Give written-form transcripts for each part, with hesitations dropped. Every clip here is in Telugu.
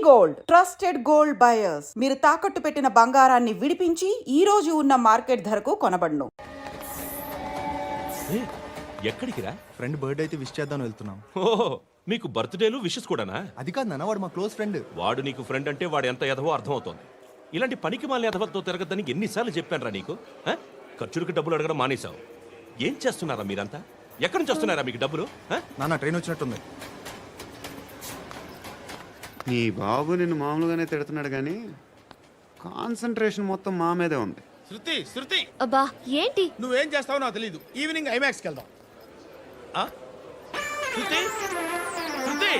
Gold, trusted gold buyers. మీరు తాకట్టు పెట్టిన బంగారాన్ని విడిపించి ఈ రోజు ఉన్న మార్కెట్ ధరకు కొనబడును. ఎక్కడికి రా? ఫ్రెండ్ బర్త్డే అయితే విష్ చేద్దాం వెళ్తున్నాం. ఓహో, మీకు బర్త్డేలు విషెస్ కూడానా? అది కాదు నాన్న, వాడు మా క్లోజ్ ఫ్రెండ్. వాడు నీకు ఫ్రెండ్ అంటే వాడు ఎంత ఎదవో అర్థమవుతోంది. ఇలాంటి పనికి మాలిన ఎదవతో తిరగద్దని ఎన్నిసార్లు చెప్పాను రా నీకు? ఖర్చులకు డబ్బులు అడగడం మానేశావు. ఏం చేస్తున్నారా మీరంతా? ఎక్కడి నుంచి వస్తున్నారా మీకు డబ్బులు? నాన్న ట్రైన్ వచ్చినట్టుంది. నీ బాబు నిన్ను మామూలుగానే తిడుతున్నాడు కానీ కాన్సన్ట్రేషన్ మొత్తం మా మీదే ఉంది. శృతి శృతి, అబ్బా ఏంటి? నువ్వేం చేస్తావో నాకు తెలీదు. ఈవినింగ్ ఐమాక్స్కి వెళ్దాం. శృతి శృతి,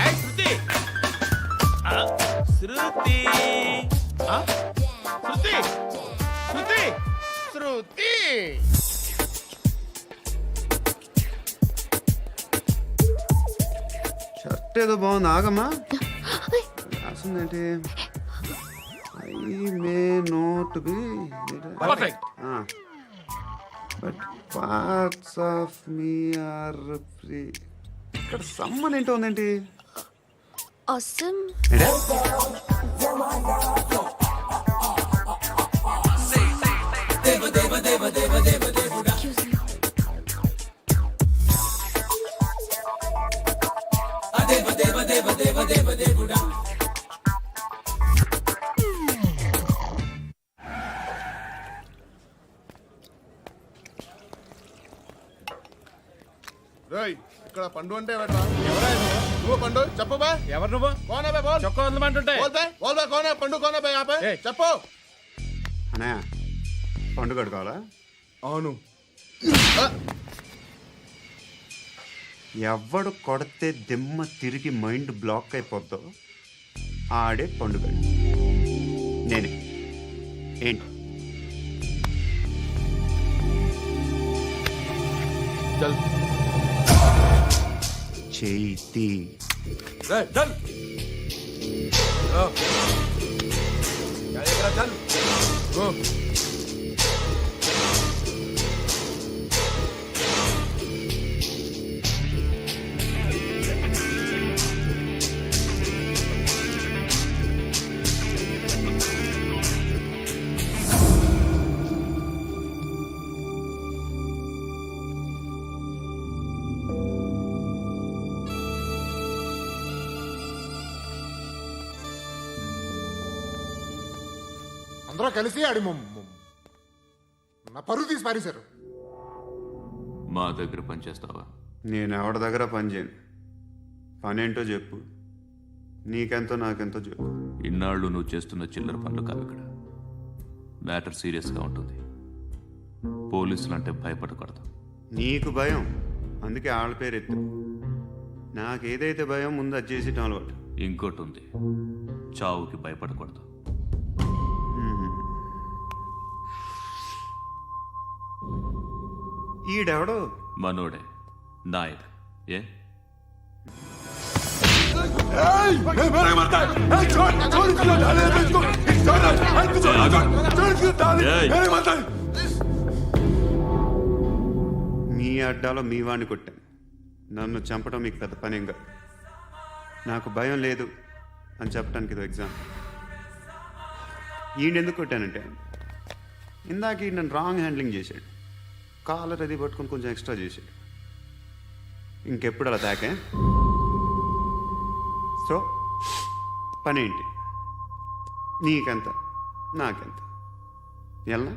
ఏయ్ శృతి, శృతి, శృతి, శృతి, శృతి. షర్ట్ ఏదో బాగుంది, ఆగమ్మా. రాసిందేంటి? I may not be perfect. But parts of me are free. ఇక్కడ సమ్మన్ ఏంటో ఉందేంటి? అసమ్ రేయ్, ఇక్కడ పండు అంటే ఎవరా? నువ్వు పండు చెప్పు బా. ఎవరు నువ్వు? కోనా బే బోల్. చొక్కా వదలమంటుంటే బోల్ బే, బోల్ బే. కోనా పండు, కోనా బే ఆపే. చెప్పు. అన్నయ్య పండుగ కడుకోవాలా? అవును. ఎవడు కొడితే దిమ్మ తిరిగి మైండ్ బ్లాక్ అయిపోద్దో ఆడే పండుగ. నేనే. ఏంటి? చల్ చేతి రేయ్ చల్. చల్ గో. అందరూ కలిసి ఆడి నా పరువు తీసి పారేశారు. మా దగ్గర పనిచేస్తావా? నేను ఎవరి దగ్గర పని చేయను. పనేంటో చెప్పు. నీకెంతో నాకెంతో చెప్పు. ఇన్నాళ్ళు నువ్వు చేస్తున్న చిల్లర పనులు కావు ఇక్కడ. మ్యాటర్ సీరియస్గా ఉంటుంది. పోలీసులు అంటే భయపడకూడదు. నీకు భయం, అందుకే ఆళ్ళ పేరు ఎత్తు. నాకేదైతే భయం ముందు అది చేసేటం అలవాటు. ఇంకోటి ఉంది, చావుకి భయపడకూడదు. ఈడెవడో మనోడే నాయక్. ఏ మీ అడ్డాలో మీ వాడిని కొట్టాను. నన్ను చంపడం మీకు పెద్ద పనేంగా. నాకు భయం లేదు అని చెప్పడానికి ఇది ఎగ్జామ్. ఈయనెందుకు కొట్టానంటే ఇందాక ఈ నన్ను రాంగ్ హ్యాండ్లింగ్ చేశాడు. కాలర్ అది పట్టుకొని కొంచెం ఎక్స్ట్రా చేశాడు. ఇంకెప్పుడు అలా తాకే. సో పనేంటి? నీకెంత నాకెంత? ఎలా?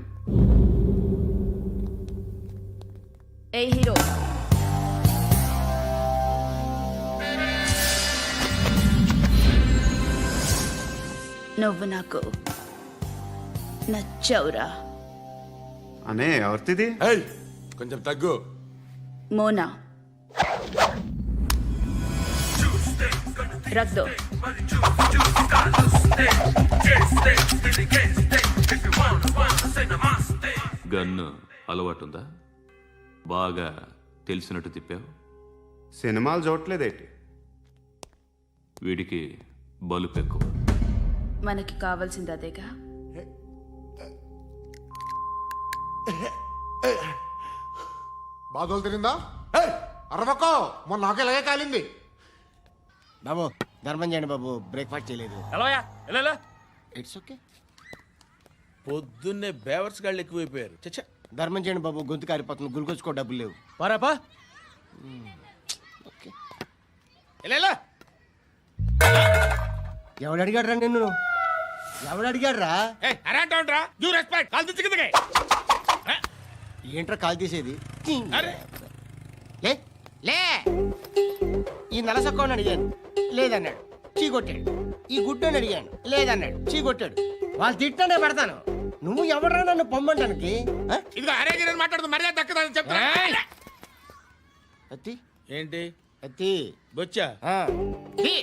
ఏ హీరో, నువ్వు నాకు నచ్చవురా. అనే ఎవరిది? కొంచెం తగ్గు. మోనా రక్ దో. గన్ను అలవాటుందా? బాగా తెలిసినట్టు తిప్పావు. సినిమాలు చూడట్లేదేంటి? వీడికి బలుపు ఎక్కువ. మనకి కావాల్సింది అదేగా. బాధలు తిరిందా? అరవకో, మొన్న నాకు ఇలాగే కాలింది. బాబు ధర్మం చేయండి బాబు, బ్రేక్ఫాస్ట్ చేయలేదు. It's okay. పొద్దున్నే బేవర్స్ గాళ్ళు ఎక్కువైపోయారు. చచ్చా, ధర్మం చేయండి బాబు, గొంతు కారిపోతుంది, గురికొచ్చుకో డబ్బులు లేవు. పారాపా. ఓకే. ఎవడు అడిగాడు రా నిన్ను? ఎవడు అడిగాడు రా? ఏంట్రా కాల్ తీసేది? లే లే. ఈ నలసక్కని అడిగాను, లేదన్నాడు, చీ కొట్టాడు. ఈ గుడ్డని అడిగాను, లేదన్నాడు, చీ కొట్టాడు. వాళ్ళు తిట్టానే పెడతాను. నువ్వు ఎవడరా నన్ను పొమ్మంటానికి? అత్తి ఏంటి అత్తి బొచ్చా? ఆ. తీ.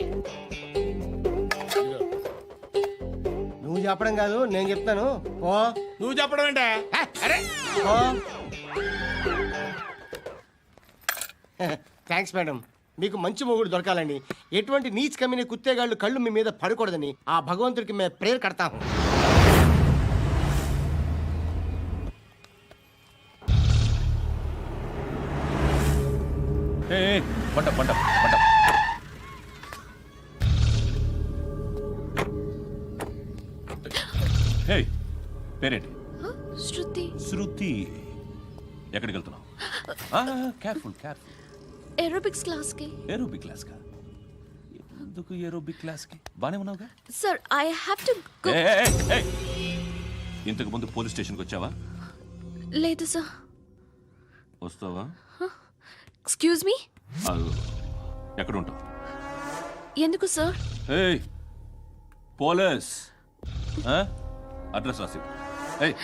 నువ్వు చెప్పడం కాదు, నేను చెప్తాను. ఓ నువ్వు చెప్పడం ఏంటే? ఓ. Thanks madam. మీకు మంచి మొగుడు దొరకాలని, ఎటువంటి నీచ్ కమ్మిన కుత్తేగాళ్ళు కళ్ళు మీ మీద పడకూడదని ఆ భగవంతుడికి మేము ప్రేయర్ కడతాము. పంట పంట పంట. హే, పేరేంటి? శృతి. శృతి. ఎక్కడికి వెళ్తున్నావు? Careful careful. ఏరోబిక్స్ క్లాస్కి. ఏరోబిక్ క్లాస్ కా? ఎందుకు ఏరోబిక్ క్లాస్ కి? బానే ఉన్నావుగా? Sir I have to go. ఇంతకు ముందు పోలీస్ స్టేషన్కి వచ్చావా? లేదు సార్. వస్తావా? Excuse me. ఎక్కడ ఉంటావు? ఎందుకు సార్? ఏయ్, పోలీస్. అడ్రస్ రాసివ్వు. ఏయ్,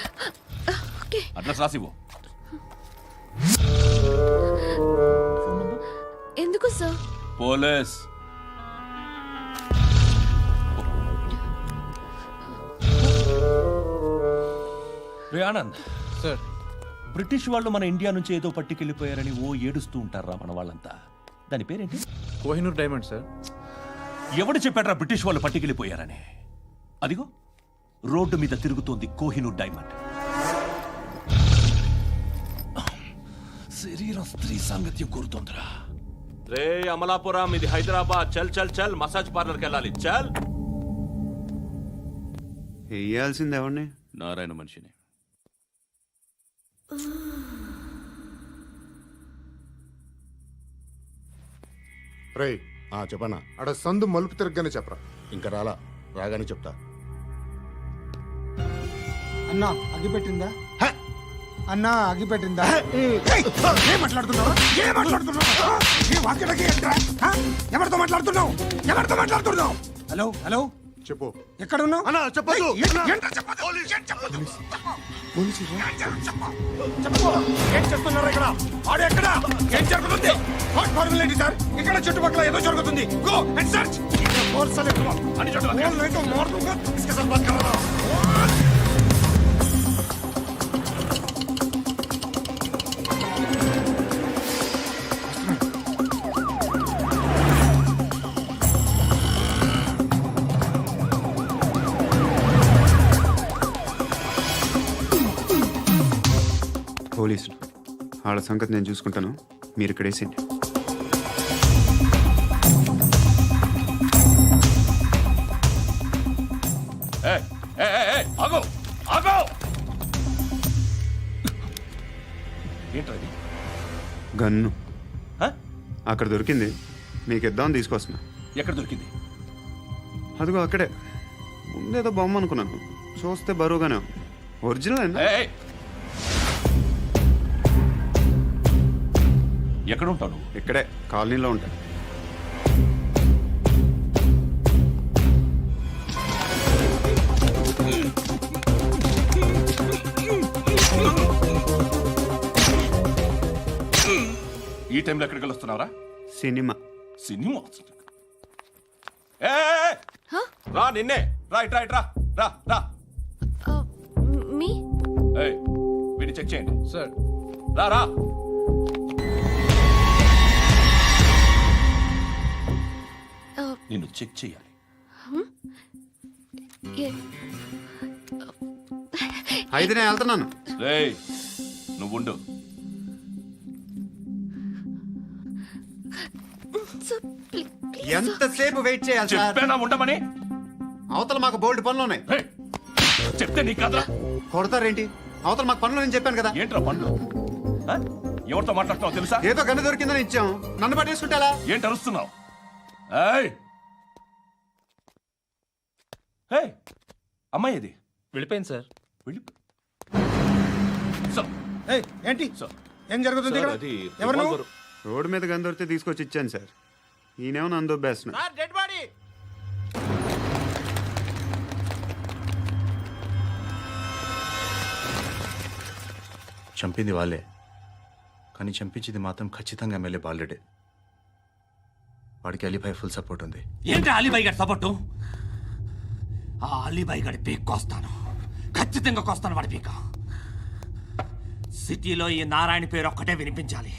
ఓకే. అడ్రస్ రాసివ్వు. ఎందుకు సార్? పోలీస్. రే ఆనంద్ సార్. బ్రిటిష్ వాళ్ళు మన ఇండియా నుంచి ఏదో పట్టుకెళ్ళిపోయారని ఓ ఏడుస్తూ ఉంటారా మన వాళ్ళంతా. దాని పేరేంటి? Kohinoor diamond sir. ఎవడు చెప్పాడ్రా బ్రిటిష్ వాళ్ళు పట్టుకెళ్ళిపోయారని? అదిగో రోడ్డు మీద తిరుగుతోంది కోహినూర్ డైమండ్. శరీరం స్త్రీ సాంగత్యం కోరుతోందిరా. రే అమలాపురం, ఇది హైదరాబాద్. చల్ చల్ చల్, మసాజ్ పార్లర్కి వెళ్ళాలి. చల్. వేయాల్సింది ఎవరిని? నారాయణ మనిషిని. రే చెప్పనా? అడ సందు మలుపు తిరగగానే చెప్పరా. ఇంకా రాగానే చెప్తా. అన్నా అగ్గి పెట్టిందా? అన్నా అగ్గి పెట్టిందా? ఏం మాట్లాడుతున్నావు? ఏం మాట్లాడుతున్నావు? ఎవరితో మాట్లాడుతున్నావు? ఎవరితో మాట్లాడుతున్నావు? హలో హలో, చెప్పు. ఎక్కడ ఉన్నావు? అన్నా చెప్పదు. ఏం చేస్తున్నారు ఇక్కడ? ఆడు ఎక్కడ? ఏం జరుగుతుంది? వాట్ ఫార్మల్ ఏంటి సార్? ఇక్కడ చుట్టుపక్కల ఏదో జరుగుతుంది. Go and search. అని పోలీసులు వాళ్ళ సంగతి నేను చూసుకుంటాను. మీరు ఇక్కడ వేసేయండి. ఆగో ఆగో. ఏంటది? గన్ను అక్కడ దొరికింది. మీకు ఇద్దామని తీసుకొస్తున్నా. ఎక్కడ దొరికింది? అదిగో అక్కడే. ముందేదో బొమ్మ అనుకున్నాను, చూస్తే బరువుగానే ఉంది. ఒరిజినల్ అండి. ఎక్కడ ఉంటావు నువ్వు? ఇక్కడే కాలనీలో ఉంటాను. ఈ టైంలో ఎక్కడికి వస్తున్నావురా? సినిమా. సినిమా? రా, నిన్నే. రా ఇట్రా ఇట్రా. రా రా. మీ వీడిని చెక్ చేయండి సార్. రా రా. నిన్ను చెక్ చేయాలి. అయితే నేను వెళ్తున్నాను. రేయ్, నువ్వుండు. ప్లీజ్ ఎంతసేపు వెయిట్ చేయాలి సార్? చెప్పేనా ఉండమని? అవతల మాకు బోల్డ్ పనులు ఉన్నాయి. హే, చెప్తే నీ కదరా? కొడతారేంటి? అవతల మాకు పనులు నేను చెప్పాను కదా. ఏంట్రా పండ్లు? ఆ? ఎవరితో మాట్లాడుతున్నావు తెలుసా? ఏదో గన్ను దొరికిందని ఇచ్చాం, నన్ను పట్టేసుకుంటా. ఏంటి అరుస్తున్నావు? ఏయ్! హే, అమ్మాయి ఇది వెళ్ళిపోయింది సార్. వెళ్ళి సార్, ఏయ్, ఏంటి సార్. ఏం జరుగుతుంది ఇక్కడ? అది ఎవరు నువ్వు? రివాల్వర్. రోడ్డు మీద గన్ను దొరికితే తీసుకొచ్చి ఇచ్చాను సార్. ఈయనేమో నన్ను దొబ్బేస్తున్నా. Dead body. చంపింది వాళ్ళే, కానీ చంపించింది మాత్రం ఖచ్చితంగా ఎమ్మెల్యే బాలుడే. వాడికి అలీభాయ్ ఫుల్ సపోర్ట్ ఉంది. ఏంటి అలీబాయి గారి సపోర్టు? ఆ అలీబాయి గారి పీక్ కోస్తాను, ఖచ్చితంగా కోస్తాను వాడి పీక. సిటీలో ఈ నారాయణ పేరు ఒక్కటే వినిపించాలి.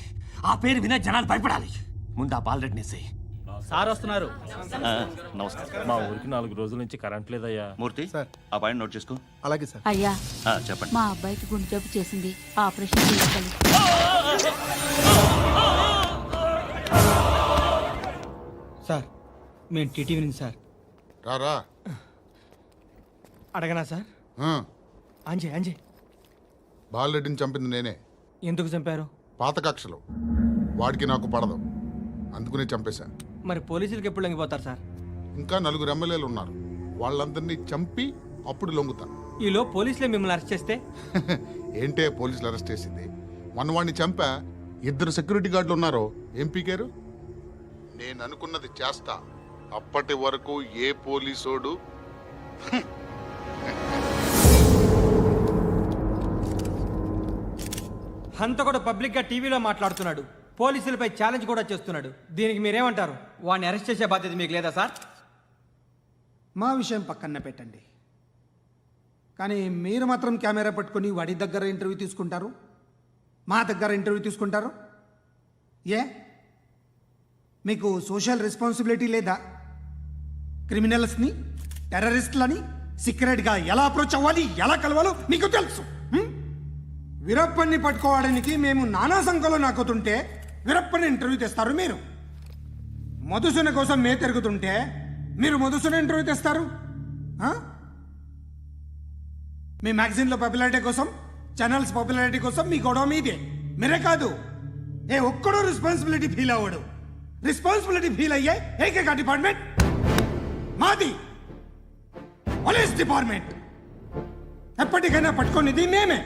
ఆ పేరు వినే జనాలు భయపడాలి. ముందు ఆ బాలరెడ్డిని వేసేయ్. సార్ వస్తున్నారు. నమస్కారం. మా ఊరికి 4 రోజుల నుంచి కరెంట్ లేదయ్యా. మూర్తి, ఆ పాయింట్ నోట్ చేసుకో. అలాగే సార్. అయ్యా, చెప్పండి. మా అబ్బాయికి గుండె జబ్బు చేసింది, ఆపరేషన్ చేయాలి. సార్ మేము టీటీవీ నుంచి సార్. రారా. అడగనా సార్? అంజయ్ బాలరెడ్డిని చంపింది నేనే. ఎందుకు చంపారు? పాత కక్షలు వాడికి నాకు పడదు, అందుకునే చంపేశా. మరి పోలీసులకి ఎప్పుడు లొంగిపోతారు సార్? ఇంకా 4 ఎమ్మెల్యేలు ఉన్నారు, వాళ్ళందరినీ చంపి అప్పుడు లొంగుతా. ఈలో పోలీసులే మిమ్మల్ని అరెస్ట్ చేస్తే? ఏంటే పోలీసులు అరెస్ట్ చేసింది? మొన్న వాడిని చంపా, 2 సెక్యూరిటీ గార్డులు ఉన్నారు, ఏం పీకారు? నేను అనుకున్నది చేస్తా, అప్పటి వరకు ఏ పోలీసోడు హంత కూడా పబ్లిక్ గా టీవీలో మాట్లాడుతున్నాడు, పోలీసులపై ఛాలెంజ్ కూడా చేస్తున్నాడు. దీనికి మీరేమంటారు? వాడిని అరెస్ట్ చేసే బాధ్యత మీకు లేదా సార్? మా విషయం పక్కన పెట్టండి, కానీ మీరు మాత్రం కెమెరా పట్టుకొని వాడి దగ్గర ఇంటర్వ్యూ తీసుకుంటారు, మా దగ్గర ఇంటర్వ్యూ తీసుకుంటారు. ఏ మీకు సోషల్ రెస్పాన్సిబిలిటీ లేదా? క్రిమినల్స్ని, టెర్రరిస్టులని సీక్రెట్గా ఎలా అప్రోచ్ అవ్వాలి, ఎలా కలవాలో మీకు తెలుసు. వీరప్పన్ని పట్టుకోవడానికి మేము నానా సంఖ్యలో నాకుతుంటే వీరప్పని ఇంటర్వ్యూ తెస్తారు మీరు. మధుసూన కోసం మే తిరుగుతుంటే మీరు మధుసూన ఇంటర్వ్యూ తెస్తారు. మీ మ్యాగజైన్లో పాపులారిటీ కోసం, ఛానల్స్ పాపులారిటీ కోసం మీ గొడవ మీదే. మీరే కాదు, ఏ ఒక్కడో రెస్పాన్సిబిలిటీ ఫీల్ అవ్వడు. రెస్పాన్సిబిలిటీ ఫీల్ అయ్యే ఏకైక డిపార్ట్మెంట్ మాది, పోలీస్ డిపార్ట్మెంట్. ఎప్పటికైనా పట్టుకునేది మేమే.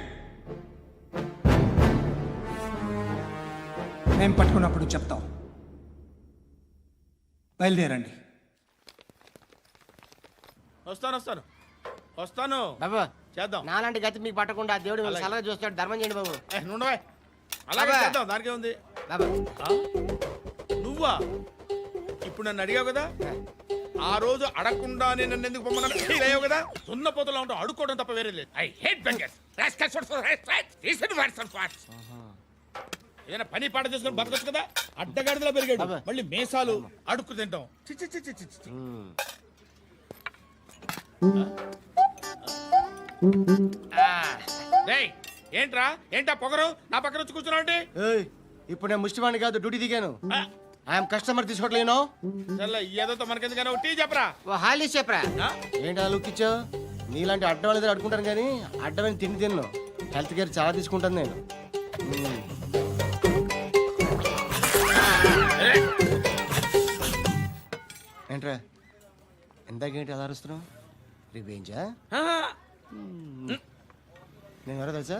మేము పట్టుకున్నప్పుడు చెప్తాం. బయలుదేరండి. వస్తాను బాబు. చేద్దాం. నాలాంటి గతి మీకు పట్టకుండా దేవుడు మిమ్మల్ని సలహా చూస్తాడు. ధర్మం చేయండి బాబు. అలాగే చేద్దాం, దానికే ఉంది బాబు. నువ్వా ఇప్పుడు నన్ను అడిగావు కదా, ఆ రోజు అడగకుండా నన్ను ఎందుకు పొమ్మన్నాను ఫీల్ అయ్యావు కదా. సున్న పోతలో ఉంటావు, అడుక్కోవడం తప్ప వేరే లేదు. I hate bangers. ఏదైనా పని పాట చేసుకుని బతకొచ్చు కదా. అడ్డగాడిదలా పెరిగాడు, మళ్ళీ మేసాలు అడుక్కు తింటాం. చి చి చి చి చి చి. డేయ్, ఏంట్రా ఏంటా పొగరు నా పక్కన వచ్చి కూర్చున్నావు అంటే? ఇప్పుడు నేను ముష్టివాణి కాదు, డ్యూటీ దిగాను. ఐఎమ్ కస్టమర్ తీసుకోవట్లేను. ఏదో మనకెందుకైనా టీ చెప్పరా. ఓ హాలీ చెప్పరా. ఏంటి ఆ లుక్ ఇచ్చావు? నీలాంటి అడ్డం వాళ్ళ దగ్గర అడుకుంటాను, కానీ అడ్డమైన తిండి తిన్ను. హెల్త్ కేర్ చాలా తీసుకుంటాను నేను. ఏంట్రా ఇందాకేంటి అలా అరుస్తున్నావు? రివేంజా? నేను ఎవరో తెలుసా?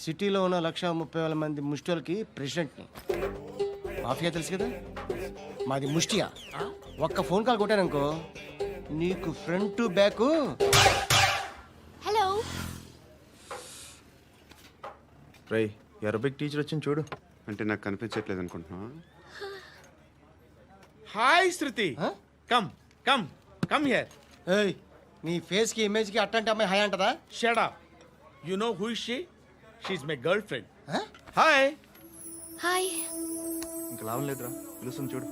సిటీలో ఉన్న 130,000 మంది ముష్టిలకి ప్రెసిడెంట్ని. మాఫియా తెలుసు కదా, మాది ముష్టియా. ఒక్క ఫోన్ కాల్ కొట్టాననుకో, నీకు ఫ్రంట్ టు బ్యాక్. హలో, రై, అరబిక్ టీచర్ వచ్చింది చూడు. అంటే నాకు కనిపించట్లేదు అనుకుంటున్నా. Hi Shruti, come come come here. ఏయ్, నీ ఫేస్ కి ఇమేజ్ కి అట్టంటే అమ్మాయి హై అంటదా? Shut up. You know who is she? She is my girlfriend. Hi. Hi. ఇంకా లాభం లేదురా, పిలుస్తుంది చూడు.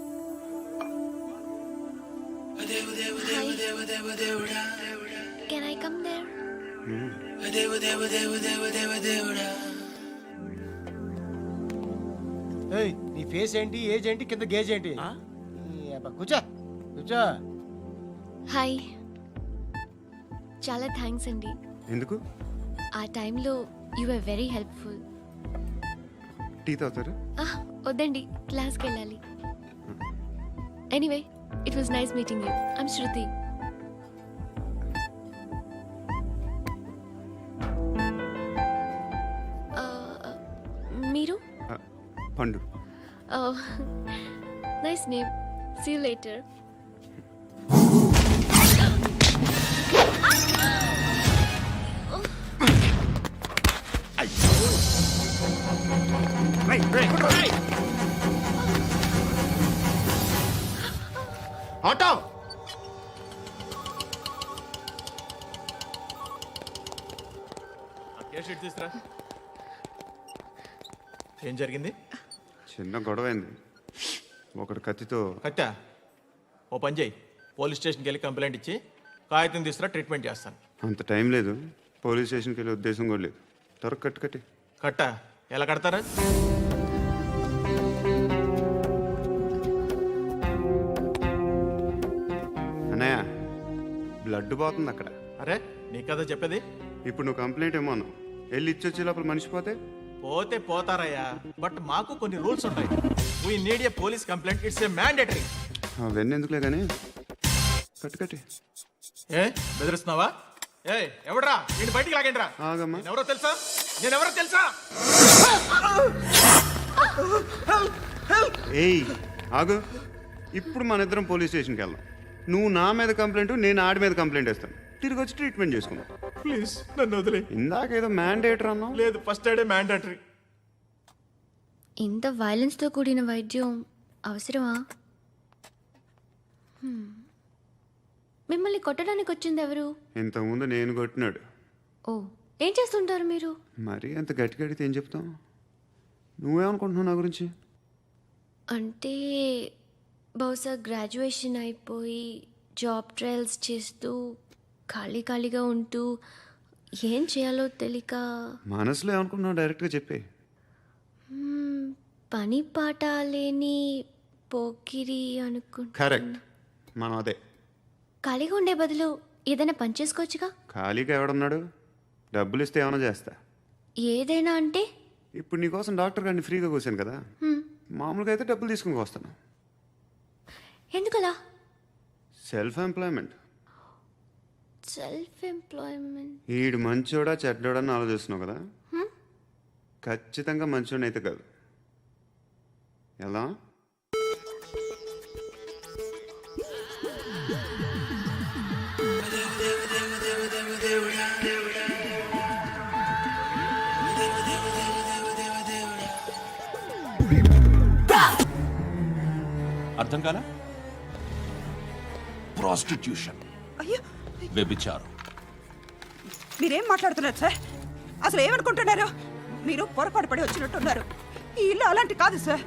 Can I come there? ఏయ్, నీ ఫేస్ ఏంటి, ఏజ్ ఏంటి, కింద గేజ్ ఏంటి? అబ్బా, కూర్చో కూర్చో. హాయ్. చాలా థ్యాంక్స్ అండి. ఎందుకు? ఆ టైంలో you are very helpful. Tea తాగుతారు? వద్దండి, క్లాస్కి వెళ్ళాలి. Anyway, it was nice meeting you. I'm Shruti. మీరు? Pandu. Nice name. See you later. Auto. తీసుకురా. ఏం జరిగింది? చిన్న గొడవ అయింది. ఒకటి కత్తితో. కట్టా, ఓ పని చేయి, పోలీస్ స్టేషన్కి వెళ్ళి కంప్లైంట్ ఇచ్చి కాగితం తీసుకురా, ట్రీట్మెంట్ చేస్తాను. అంత టైం లేదు. పోలీస్ స్టేషన్కి వెళ్ళే ఉద్దేశం కూడా లేదు. త్వరగా కట్టి. కట్టా ఎలా కడతారా? అన్నయ్య, బ్లడ్ పోతుంది అక్కడ. అరే నీ కదా చెప్పేది. ఇప్పుడు నువ్వు కంప్లైంట్ ఏమో అన్నావు. వెళ్ళి ఇచ్చొచ్చే లోపల మనిషి పోతే పోతే పోతారయ్యా, బట్ మాకు కొన్ని రూల్స్ ఉంటాయి. We need a police complaint, it's a mandatory. అవన్నీ ఎందుకులే కానీ కట్టి. ఏ బెదిరిస్తున్నావా? ఏ ఎవడ్రా నేను బయటికి లాగండి రా. ఆగమ్మా. నేనెవరో తెలుసా? ఏయ్ ఆగు. ఇప్పుడు మన ఇద్దరం పోలీస్ స్టేషన్కి వెళ్దాం. నువ్వు నా మీద కంప్లైంట్, నేను ఆడి మీద కంప్లైంట్ వేస్తాను. తిరిగి వచ్చి ట్రీట్మెంట్ చేసుకుందాం. ప్లీజ్ నన్ను వదిలే. ఇందాకేదో మ్యాండేటర్ అన్నావు. లేదు, ఫస్ట్ ఎయిడే మ్యాండేటరీ. ఇంత వైలెన్స్తో కూడిన వైద్యం అవసరమా? మిమ్మల్ని కొట్టడానికి వచ్చింది ఎవరు? ఇంతకుముందు నేను కొట్టినాడు. ఓ, ఏం చేస్తుంటారు మీరు? మరీ అంత గట్టిగా అడిగితే ఏం చెప్తాం? నువ్వేమనుకుంటున్నావు నా గురించి? అంటే బహుశా గ్రాడ్యుయేషన్ అయిపోయి జాబ్ ట్రయల్స్ చేస్తూ ఖాళీగా ఉంటూ ఏం చేయాలో తెలియక. మనసులో ఏమనుకుంటున్నావు డైరెక్ట్గా చెప్పే. పని పాట లేని పోకిరి అనుకుంటా. కరెక్ట్, మనం అదే. ఖాళీగా ఉండే బదులు ఏదైనా పని చేసుకోవచ్చుగా. ఖాళీగా ఎవడున్నాడు? డబ్బులు ఇస్తే ఏమైనా చేస్తా. ఏదైనా అంటే? ఇప్పుడు నీకోసం డాక్టర్ గారిని ఫ్రీగా కూర్చాను కదా. మామూలుగా అయితే డబ్బులు తీసుకుని వస్తాను. ఎందుకలా? Self employment. ఈడు మంచోడా చెడ్డోడా అని ఆలోచిస్తున్నావు కదా. ఖచ్చితంగా మంచోడని అయితే కాదు. ఎలా? అర్థం కాలా? ప్రాస్టిట్యూషన్, వ్యభిచారం. మీరేం మాట్లాడుతున్నారు సార్? అసలు ఏమనుకుంటున్నారు? మీరు పొరపాటు పడి వచ్చినట్టున్నారు. ఈ ఇల్లు అలాంటి కాదు సార్.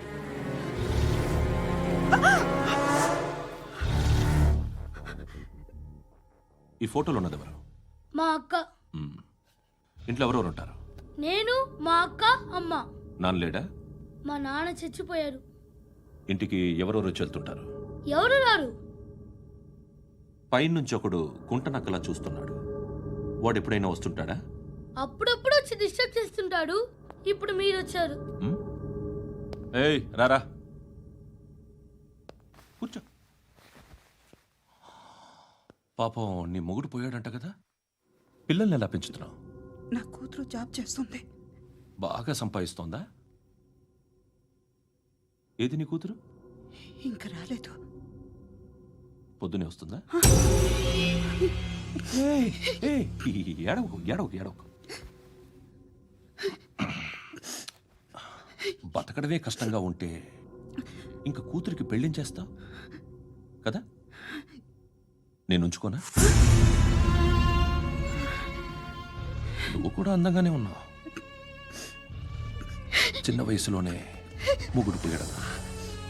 ఈ ఫోటోలో ఉన్నది ఎవరు? మా అక్క. ఇంట్లో ఎవరెవరు ఉంటారు? నేను, మా అక్క, అమ్మ. నాన్న లేడా? మా నాన్న చచ్చిపోయారు. ఇంటికి ఎవరెవరు వచ్చి వెళ్తుంటారు? ఎవరు రారు. పైనుంచి ఒకడు గుంట నక్కలా చూస్తున్నాడు. వాడు ఎప్పుడైనా వస్తుంటాడా? అప్పుడప్పుడు వచ్చి డిస్టర్బ్ చేస్తుంటాడు. ఇప్పుడు మీరు వచ్చారు. ఏయ్ రారా, కూర్చో. పాపం నీ మొగుడు పోయాడంట కదా, పిల్లల్ని ఎలా పెంచుతున్నావు? నా కూతురు జాబ్ చేస్తుంది. బాగా సంపాదిస్తోందా? ఏది నీ కూతురు? ఇంకా రాలేదు. పొద్దునే వస్తుందా? ఏడవకు. బతకడమే కష్టంగా ఉంటే ఇంకా కూతురికి పెళ్ళించేస్తావు కదా. నేను ఉంచుకోనా? నువ్వు కూడా అందంగానే ఉన్నావు. చిన్న వయసులోనే ముగ్గుడు పోయడం.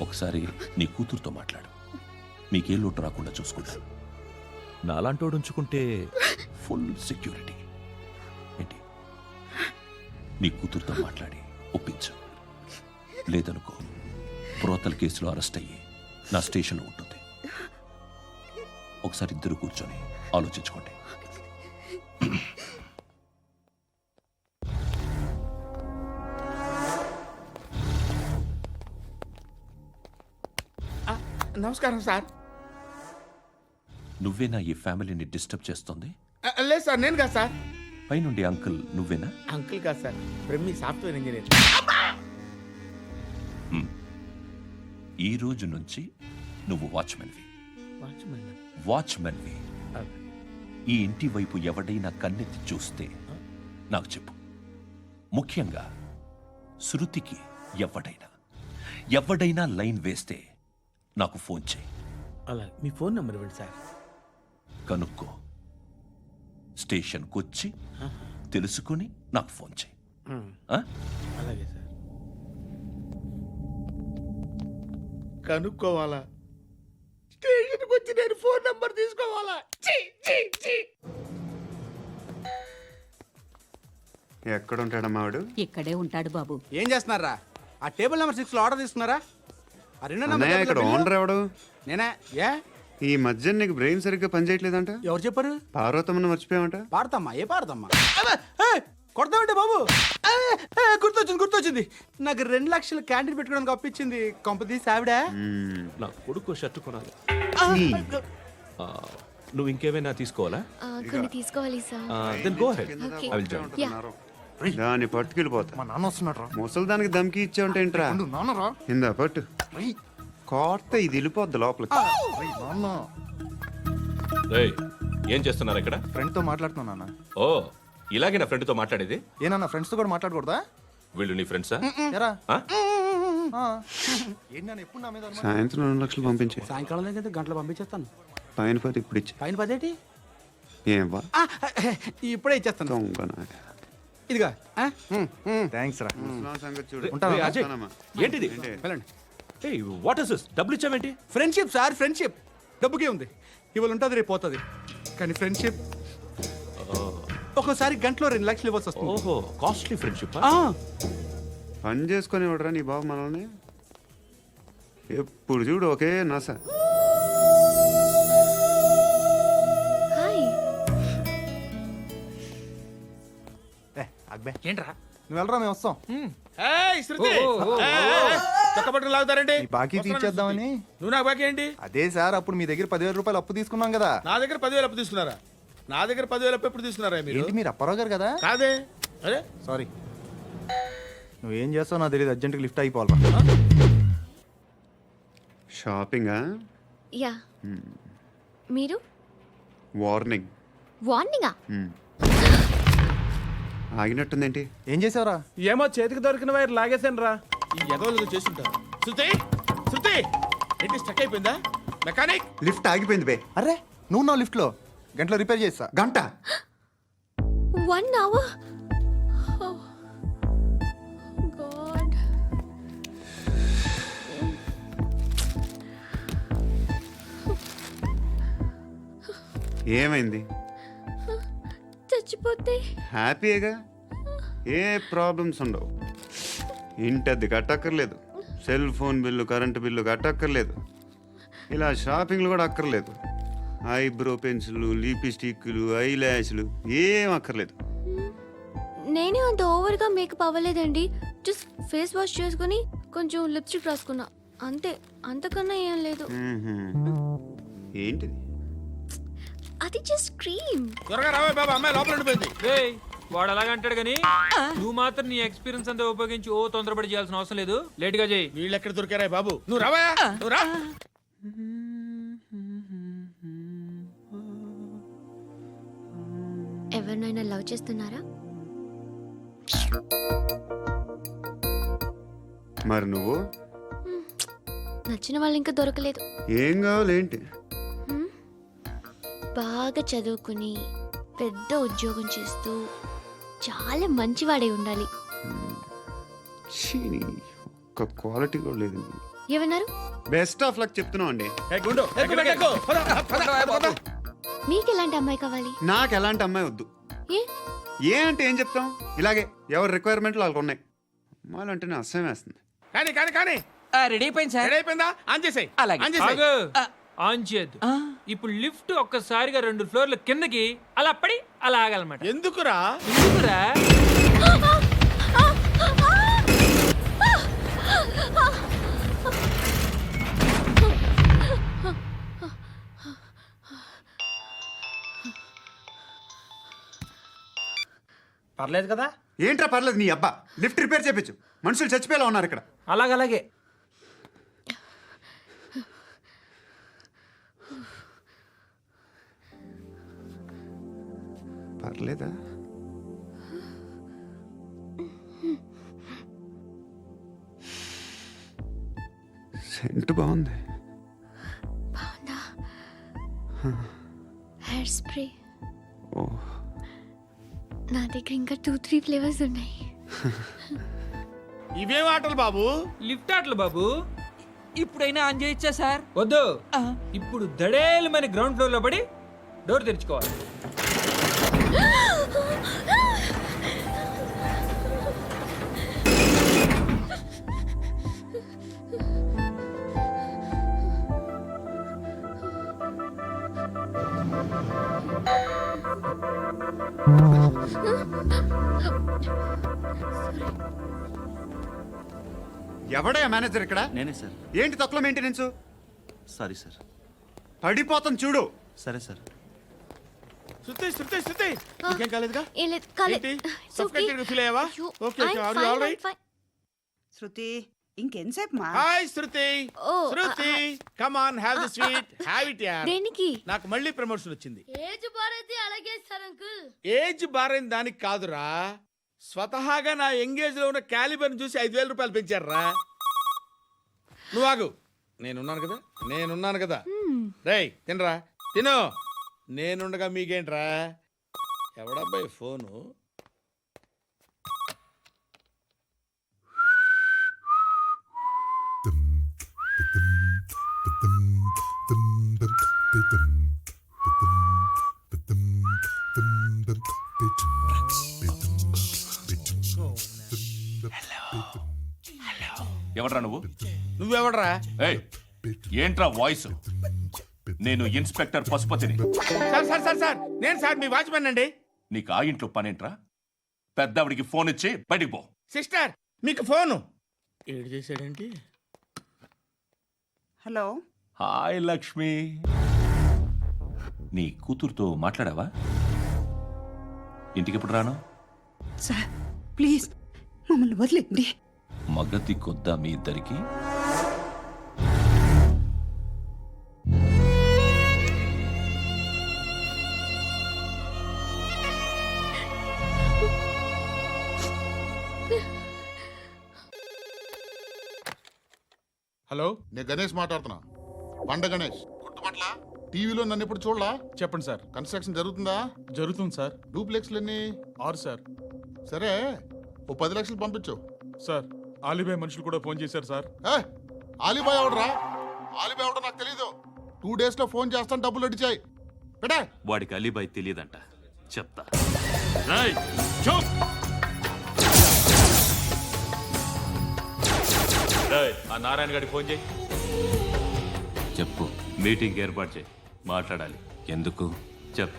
ఒకసారి నీ కూతురుతో మాట్లాడు. మీకే లోటు రాకుండా చూసుకుంటాను. నాలాంటోడు ఉంచుకుంటే ఫుల్ సెక్యూరిటీ. ఏంటి? నీ కూతురుతో మాట్లాడి ఒప్పించు. లేదనుకో, ప్రోతల కేసులో అరెస్ట్ అయ్యి నా స్టేషన్లో ఉంటుంది. ఒకసారి ఇద్దరు కూర్చొని ఆలోచించుకోండి. నమస్కారం సార్. నువ్వేనా ఈ ఫ్యామిలీని డిస్టర్బ్ చేస్తుంది? లేదు సార్, నేను కాదు సార్. పైనుండి అంకుల్ నువ్వేనా? అంకుల్ కాదు సార్, బ్రహ్మి సాఫ్ట్వేర్ ఇంజనీర్. ఈ రోజు నుంచి నువ్వు వాచ్మెన్వి. ఈ ఇంటి వైపు ఎవడైనా కన్నెత్తి చూస్తే నాకు చెప్పు. ముఖ్యంగా శృతికి ఎవడైనా లైన్ వేస్తే నాకు ఫోన్ చేయి. అలా మీ ఫోన్ నెంబర్ ఇవ్వండి సార్. కనుక్కో, స్టేషన్కి వచ్చి తెలుసుకుని నాకు ఫోన్ చేయి. ఆ? అలాగే సార్. కనుక్కోవాలా? స్టేషన్కి వచ్చి నేను ఫోన్ నెంబర్ తీసుకోవాలా? ఎక్కడ ఉంటాడమ్మా వాడు? ఇక్కడే ఉంటాడు బాబు. ఏం చేస్తున్నారా? ఆ టేబుల్ నెంబర్ 6 లో ఆర్డర్ తీసుకున్నారా? ఆ రెండో అన్నయ్య, ఇక్కడ ఓనర్ ఎవడు? నేనే. ఏ ఈ మధ్య నీకు బ్రెయిన్ సరిగ్గా పనిచేయట్లేదంట. ఎవరు చెప్పారు? పార్వతమ్మను మర్చిపోయామంట. పాడతామ్మా? ఏ పాడతామ్మా? కొడతామంటే బాబు. గుర్తొచ్చింది. నాకు 2 లక్షలు క్యాంటీన్ పెట్టుకోవడానికి అప్పించింది కొంపదీసి ఆవిడ. నా కొడుకు షర్ట్ కొనాలి. నువ్వు ఇంకేమైనా తీసుకోవాలా? కొన్ని తీసుకోవాలి sir. Then go ahead. Okay. I will join. దాన్ని పట్టుకెళ్ళిపోతా. మా నాన్న వస్తున్నాడు రా. ముసలి దానికి దమ్కి ఇచ్చావుంటే ఏంట్రా? నాన్న రా. ఇందా పట్టు. కోర్త ఇది వెళ్ళిపోద్ది లోపలికి. నాన్న రేయ్, ఏం చేస్తున్నారు ఇక్కడ? ఫ్రెండ్ తో మాట్లాడుతున్నా నాన్న. ఓ, ఇలాగే నా ఫ్రెండ్తో మాట్లాడేది? ఏనా ఫ్రెండ్స్ తో కూడా మాట్లాడకూడదా? వీళ్ళు నీ ఫ్రెండ్సా? ఎరా ఆ? ఏంటి నాన్న ఎప్పుడు నా మీద అనుమానం? సాయంత్రం 2 లక్షలు పంపించే. సాయంకాలం దగ్గర గంటలు పంపించేస్తాను. పైన 10 ఇప్పుడు ఇచ్చే. పైన 10 ఏంటి? ఏం వా ఇప్పుడే ఇచ్చేస్తాను. దొంగనా. ఇదిగా థ్యాంక్స్ రా. ముసలాం సంగతి చూడు. రేయ్, అజయ్, ఏంటిది? వెళ్ళండి. ఏయ్, వాట్ ఇస్ దిస్? డబ్బులు ఇచ్చావేంటి? Friendship sir, friendship. డబ్బుకే ఉంది. ఇవాళ ఉంటుంది, రేపు పోతుంది. కానీ ఫ్రెండ్షిప్ ఒక్కోసారి గంటలో 2 లక్షలు ఇవ్వాల్సి వస్తుంది. ఓహో, కాస్ట్లీ ఫ్రెండ్షిప్. పని చేసుకొని ఇవ్వడరా నీ బాబు మనల్ని? ఎప్పుడు చూడు ఒకే నస. హాయ్. అక్బే ఏంట్రా? నువ్వు వెళ్ళరా, మేము వస్తాం. ఏయ్, శృతి! ఏయ్, చొక్కా పట్టుకుని లాగుతారండి? ఈ బాకీ తీర్చేద్దామని. నువ్వు నాకు బాకీ ఏంటి? అదే సార్, అప్పుడు మీ దగ్గర 10,000 రూపాయలు అప్పు తీసుకున్నాం కదా. నా దగ్గర 10,000 అప్పు తీసుకున్నారా? నా దగ్గర 10,000 అప్పు ఎప్పుడు తీసుకున్నారా మీరు? ఏంటి మీరు అప్పారావు గారు కదా? కాదే. అరే సారీ. నువ్వేం చేస్తావు నాకు తెలియదు, అర్జెంట్గా లిఫ్ట్ అయిపోవాలి. షాపింగా? యా. మీరు? వార్నింగ్. వార్నింగా? ఆగినట్టుందేంటి? ఏం చేసావురా? ఏమో చేతికి దొరికిన వైర్ లాగేసాను రా. ఈ ఎదవలు చేస్తుంటారు. శృతి ఏంటి స్టక్ అయిపోయిందా? మెకానిక్! లిఫ్ట్ ఆగిపోయింది బే. అరే నువ్వు నా లిఫ్ట్లో గంటలో రిపేర్ చేస్తా. గంట? 1 hour? Oh. God. ఏమైంది? చచ్చిపోతే? హ్యాపీగా, ఏ ప్రాబ్లమ్స్ ఉండవు. ఇంటి అద్దె కట్టక్కర్లేదు, cell phone bill, current bill కట్టక్కర్లేదు, ఇలా షాపింగ్లు కూడా అక్కర్లేదు. ఐబ్రో పెన్సిల్లు, లిప్స్టిక్లు, ఐ ల్యాష్లు ఏం అక్కర్లేదు. నేనే అంత ఓవర్గా మేకప్ అవ్వలేదండి. జస్ట్ ఫేస్ వాష్ చేసుకుని కొంచెం లిప్స్టిక్ రాసుకున్నా అంతే. అంతకన్నా ఏం లేదు. ఏంటిది? అది జస్ట్ క్రీమ్. త్వరగా రావే బాబా, అమ్మాయి లోపల ఉండిపోయింది. వాడు అలాగంటాడు కానీ నువ్వు మాత్రం నీ ఎక్స్పీరియన్స్ అంతా ఉపయోగించి తొందరపడి చేయాల్సిన అవసరం లేదు. లేట్ గా చేయి. వీళ్ళు ఎక్కడ దొరికారా బాబు? నువ్వు రావా, నువ్వు రా. ఎవరినైనా లవ్ చేస్తున్నారా? మరి నువ్వు? నచ్చిన వాళ్ళు ఇంకా దొరకలేదు. ఏం కావాలేంటి? బాగా చదువుకుని పెద్ద ఉద్యోగం చేస్తూ చాలా మంచివాడే ఉండాలి. ఒక్క క్వాలిటీ కూడా లేదు. ఏమన్నారు? బెస్ట్ ఆఫ్ లక్ చెప్తున్నావు అండి. మీకు ఎలాంటి అమ్మాయి కావాలి? నాకు ఎలాంటి అమ్మాయి వద్దు. ఏ అంటే ఏం చెప్తాం? ఇలాగే ఎవరి రిక్వైర్మెంట్లు వాళ్ళకు ఉన్నాయి. అమ్మాయిలు అంటేనే అసహ్యం వేస్తుంది. కానీ కానీ కానీ రెడీ అయిపోయింది సార్. రెడీ అయిపోయిందా? ఆన్ చేసేయ్. అలాగే. ఆన్ చేసేయ్. ఆన్ చేయొద్దు. ఇప్పుడు లిఫ్ట్ ఒక్కసారిగా 2 ఫ్లోర్ల కిందకి అలా పడి అలా ఆగాలన్నమాట. ఎందుకురా? ఎందుకురా? పర్లేదు కదా? ఏంట్రా పర్లేదు నీ అబ్బా, లిఫ్ట్ రిపేర్ చేయించు. మనుషులు చచ్చిపోయేలా ఉన్నారు ఇక్కడ. అలాగలాగే. పర్లేదా? సెంట్ బాగుంది. బాగుందా? Hair spray. ఓ, నా దగ్గర ఇంకా 2-3 ఫ్లేవర్స్ ఉన్నాయి. ఇవేం ఆటలు బాబు? లిఫ్ట్ ఆటలు బాబు. ఇప్పుడైనా ఆన్ చేయొచ్చా సార్? వద్దు. ఇప్పుడు దడేలు మన గ్రౌండ్ ఫ్లోర్ లో పడి డోర్ తెరుచుకోవాలి. ఎవడయ్యా మేనేజర్ ఇక్కడ? నేనే సార్. ఏంటి తక్కువ మెయింటెనెన్స్? Sorry sir. పడిపోతాం చూడు. సరే సార్. శృతి ఇంకేం కాలేదుగా? ఏం లేదు, కాలేదు. ఏంటి? It's okay. Suffocated feel అయ్యావా? అయ్యో, Okay, I'm are you fine, all I'm right? fine. శృతి ఇంకెంతసేపు మా? Hi Shruti. Oh, Shruti come on have the sweet. Have it యార్. దేనికి? నాకు మళ్ళీ ప్రమోషన్ వచ్చింది. ఏజ్ బారైతే అలాగే సార్ అంకుల్. ఏజ్ బారైన దానికి కాదురా, స్వతహాగా నా ఎంగేజ్ లో ఉన్న క్యాలిబర్ చూసి 5,000 రూపాయలు పెంచారా. నువ్వు ఆగు, నేనున్నాను కదా. రేయ్ తినరా, తిను. నేనుండగా మీకేంట్రా? ఎవడబ్బాయి ఫోను? ఎవడ్రా నువ్వు? నువ్వెవడరా? ఏయ్, ఏంట్రా వాయిస్? నేను ఇన్స్పెక్టర్ పశుపతిని. సార్ నేను సార్ మీ వాచ్మెన్ అండి. నీకు ఆ ఇంట్లో పనేంట్రా? పెద్దవిడికి ఫోన్ ఇచ్చి బయటికి పో. సిస్టర్ మీకు ఫోను. ఏడు చేశాడేంటి? హలో. హాయ్ లక్ష్మి. నీ కూతురుతో మాట్లాడావా? ఇంటికి ఎప్పుడు రాను? సార్ ప్లీజ్ మమ్మల్ని వదిలేండి. మగతి కొద్దా మీ ఇద్దరికి? హలో, నేను గణేష్ మాట్లాడుతున్నా. బండ గణేష్ గుర్తుపట్ల? టీవీలో నన్ను ఎప్పుడు చూడలా? చెప్పండి సార్. కన్స్ట్రక్షన్ జరుగుతుందా? జరుగుతుంది సార్. డూప్లెక్స్లు ఎన్ని? 6 సార్. సరే, ఓ 10 లక్షలు పంపించు. సార్ ఆలిబాయ్ మనుషులు కూడా ఫోన్ చేశారు సార్. ఆలిబాయ్ ఎవడరా? ఆలిబాయ్ ఎవడో నాకు తెలీదు. 2 days లో ఫోన్ చేస్తాను, డబ్బులు అడిచాయి. పెట్టే. వాడికి అలీబాయ్ తెలియదంట, చెప్తా. ఆ నారాయణ గారికి ఫోన్ చేయి. చెప్పు. మీటింగ్ ఏర్పాటు చేయి, మాట్లాడాలి. ఎందుకు?